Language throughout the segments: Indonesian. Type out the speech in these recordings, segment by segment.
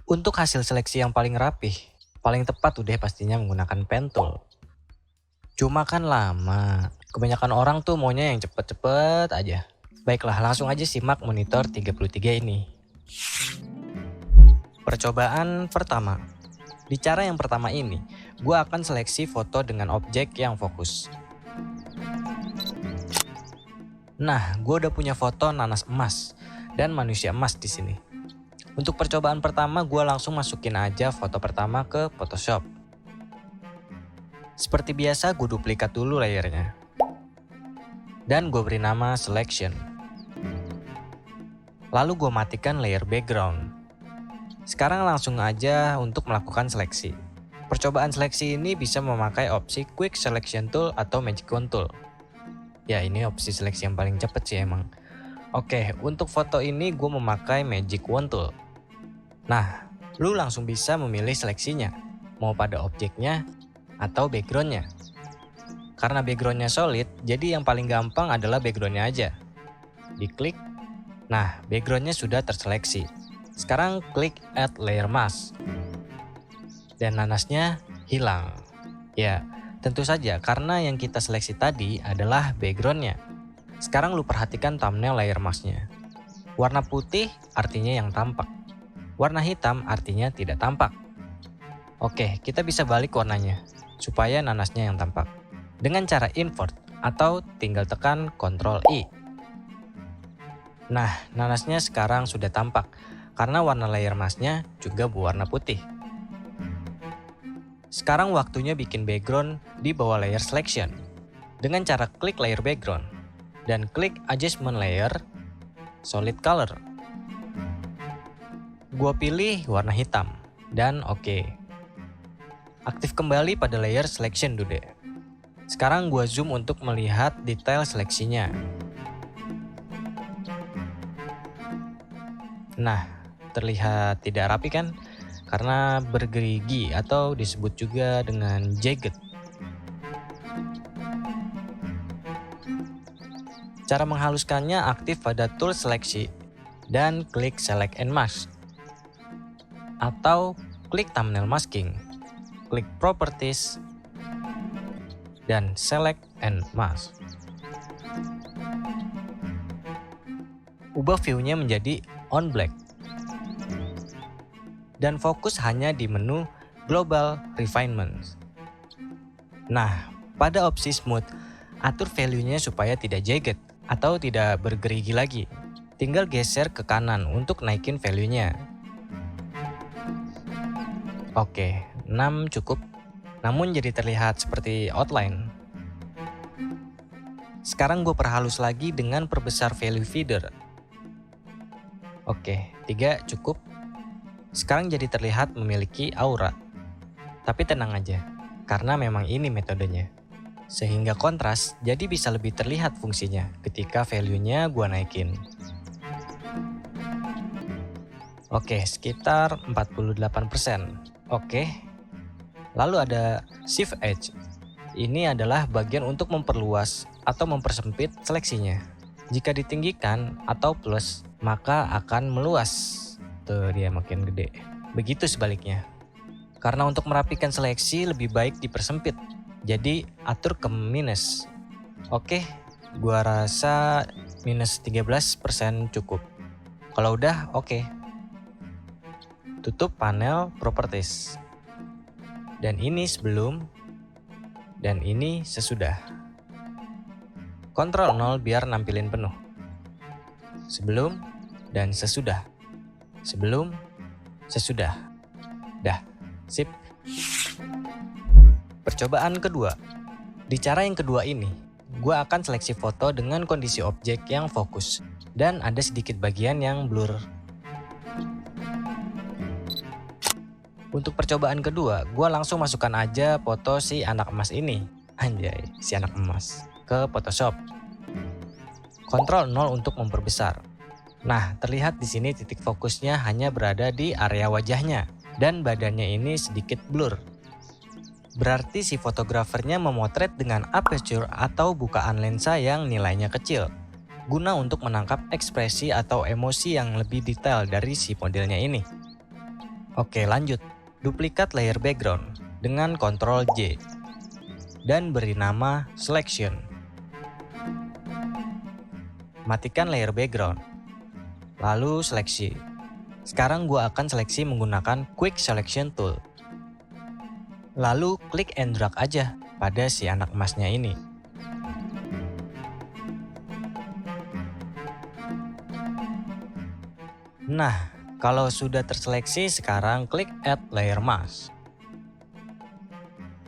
Untuk hasil seleksi yang paling rapih, paling tepat udah pastinya menggunakan pen tool. Cuma kan lama, kebanyakan orang tuh maunya yang cepet-cepet aja. Baiklah, langsung aja simak monitor 33 ini. Percobaan pertama. Di cara yang pertama ini, gue akan seleksi foto dengan objek yang fokus. Nah, gue udah punya foto nanas emas dan manusia emas di sini. Untuk percobaan pertama, gue langsung masukin aja foto pertama ke Photoshop. Seperti biasa, gue duplikat dulu layernya. Dan gue beri nama Selection. Lalu gue matikan layer background. Sekarang langsung aja untuk melakukan seleksi. Percobaan seleksi ini bisa memakai opsi Quick Selection Tool atau Magic Wand Tool. Ya, ini opsi seleksi yang paling cepet sih emang. Oke, untuk foto ini gue memakai Magic Wand Tool. Nah, lu langsung bisa memilih seleksinya, mau pada objeknya atau backgroundnya. Karena backgroundnya solid, jadi yang paling gampang adalah backgroundnya aja. Diklik, nah backgroundnya sudah terseleksi. Sekarang klik Add Layer Mask. Dan nanasnya hilang. Ya, tentu saja karena yang kita seleksi tadi adalah backgroundnya. Sekarang lu perhatikan thumbnail layer masknya. Warna putih artinya yang tampak. Warna hitam artinya tidak tampak. Oke, kita bisa balik warnanya supaya nanasnya yang tampak. Dengan cara invert atau tinggal tekan Ctrl I. Nah, nanasnya sekarang sudah tampak karena warna layer masknya juga berwarna putih. Sekarang waktunya bikin background di bawah layer selection. Dengan cara klik layer background dan klik adjustment layer, solid color. Gua pilih warna hitam dan oke. Aktif kembali pada layer selection dulu deh. Sekarang gua zoom untuk melihat detail seleksinya. Nah, terlihat tidak rapi kan? Karena bergerigi atau disebut juga dengan jagged. Cara menghaluskannya aktif pada tool seleksi dan klik select and mask. Atau klik thumbnail masking, klik properties, dan select and mask. Ubah view-nya menjadi on black. Dan fokus hanya di menu Global Refinement. Nah, pada opsi Smooth, atur value-nya supaya tidak jagged atau tidak bergerigi lagi. Tinggal geser ke kanan untuk naikin value-nya. Oke, 6 cukup. Namun jadi terlihat seperti outline. Sekarang gue perhalus lagi dengan perbesar value feeder. Oke, 3 cukup. Sekarang jadi terlihat memiliki aura. Tapi tenang aja, karena memang ini metodenya. Sehingga kontras jadi bisa lebih terlihat fungsinya ketika value-nya gua naikin. Oke, sekitar 48%. Oke. Lalu ada Shift Edge. Ini adalah bagian untuk memperluas atau mempersempit seleksinya. Jika ditinggikan atau plus, maka akan meluas. Tuh, dia makin gede. Begitu sebaliknya. Karena untuk merapikan seleksi lebih baik dipersempit. Jadi atur ke minus. Oke, gua rasa minus 13% cukup. Kalau udah oke. Tutup panel properties. Dan ini sebelum dan ini sesudah. Ctrl 0 biar nampilin penuh. Sebelum dan sesudah. Sebelum, sesudah. Dah, sip. Percobaan kedua. Di cara yang kedua ini, gue akan seleksi foto dengan kondisi objek yang fokus dan ada sedikit bagian yang blur. Untuk percobaan kedua, gue langsung masukkan aja foto si anak emas ini. Anjay, si anak emas. Ke Photoshop. Ctrl 0 untuk memperbesar. Nah, terlihat di sini titik fokusnya hanya berada di area wajahnya dan badannya ini sedikit blur. Berarti si fotografernya memotret dengan aperture atau bukaan lensa yang nilainya kecil, guna untuk menangkap ekspresi atau emosi yang lebih detail dari si modelnya ini. Oke, lanjut. Duplikat layer background dengan Ctrl J dan beri nama selection. Matikan layer background, lalu seleksi. Sekarang gua akan seleksi menggunakan Quick Selection Tool. Lalu klik and drag aja pada si anak emasnya ini. Nah, kalau sudah terseleksi, sekarang klik Add Layer Mask.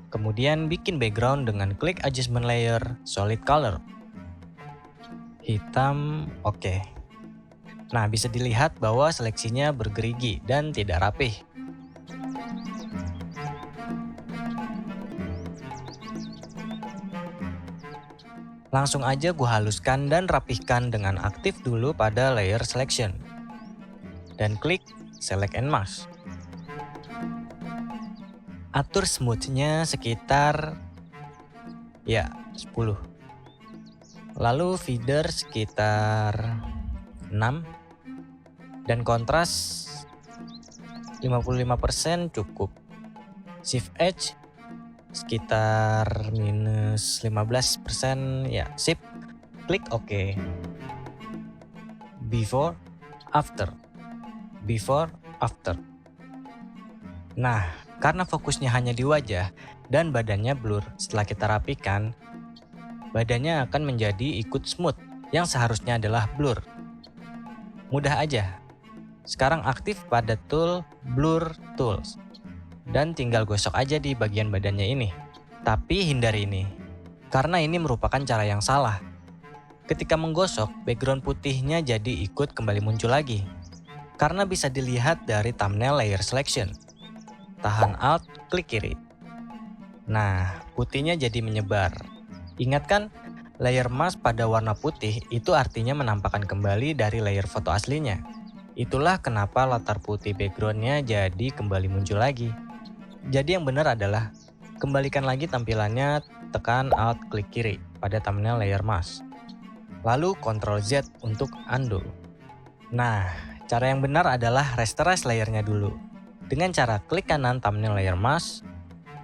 Kemudian bikin background dengan klik Adjustment Layer, Solid Color. Hitam, oke. Nah, bisa dilihat bahwa seleksinya bergerigi dan tidak rapih. Langsung aja gua haluskan dan rapihkan dengan aktif dulu pada layer selection. Dan klik Select and Mask. Atur smooth-nya sekitar 10. Lalu feather sekitar 6. Dan kontras 55% cukup. Shift Edge sekitar minus 15%, ya sip. Klik OK. Before, after. Before, after. Nah, karena fokusnya hanya di wajah dan badannya blur, setelah kita rapikan, badannya akan menjadi ikut smooth yang seharusnya adalah blur. Mudah aja. Sekarang aktif pada tool Blur Tools dan tinggal gosok aja di bagian badannya ini. Tapi hindari ini, karena ini merupakan cara yang salah. Ketika menggosok, background putihnya jadi ikut kembali muncul lagi. Karena bisa dilihat dari thumbnail layer selection. Tahan Alt, klik kiri. Nah, putihnya jadi menyebar. Ingat kan, layer mask pada warna putih itu artinya menampakkan kembali dari layer foto aslinya. Itulah kenapa latar putih backgroundnya jadi kembali muncul lagi. Jadi yang benar adalah, kembalikan lagi tampilannya, tekan Alt, klik kiri pada thumbnail layer mask. Lalu Ctrl Z untuk undo. Nah, cara yang benar adalah rasterize layernya dulu. Dengan cara klik kanan thumbnail layer mask,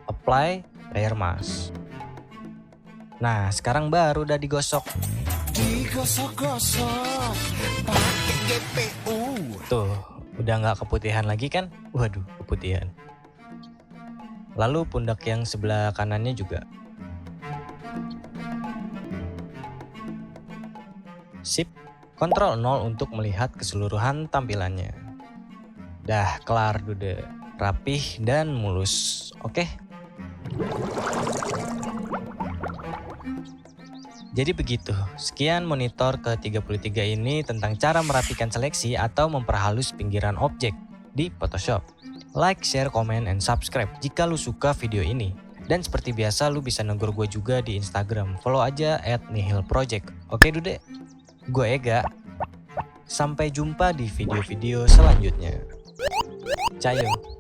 apply layer mask. Nah, sekarang baru udah digosok. Digosok-gosok pakai GPU. Tuh, udah nggak keputihan lagi kan? Waduh, keputihan. Lalu pundak yang sebelah kanannya juga. Sip. Ctrl 0 untuk melihat keseluruhan tampilannya. Dah kelar dude, rapih dan mulus. Oke. Jadi begitu, sekian monitor ke-33 ini tentang cara merapikan seleksi atau memperhalus pinggiran objek di Photoshop. Like, share, komen, and subscribe jika lu suka video ini. Dan seperti biasa lu bisa negur gue juga di Instagram, follow aja @nihilproject. Oke dude? Gue Ega, sampai jumpa di video-video selanjutnya. Cayo.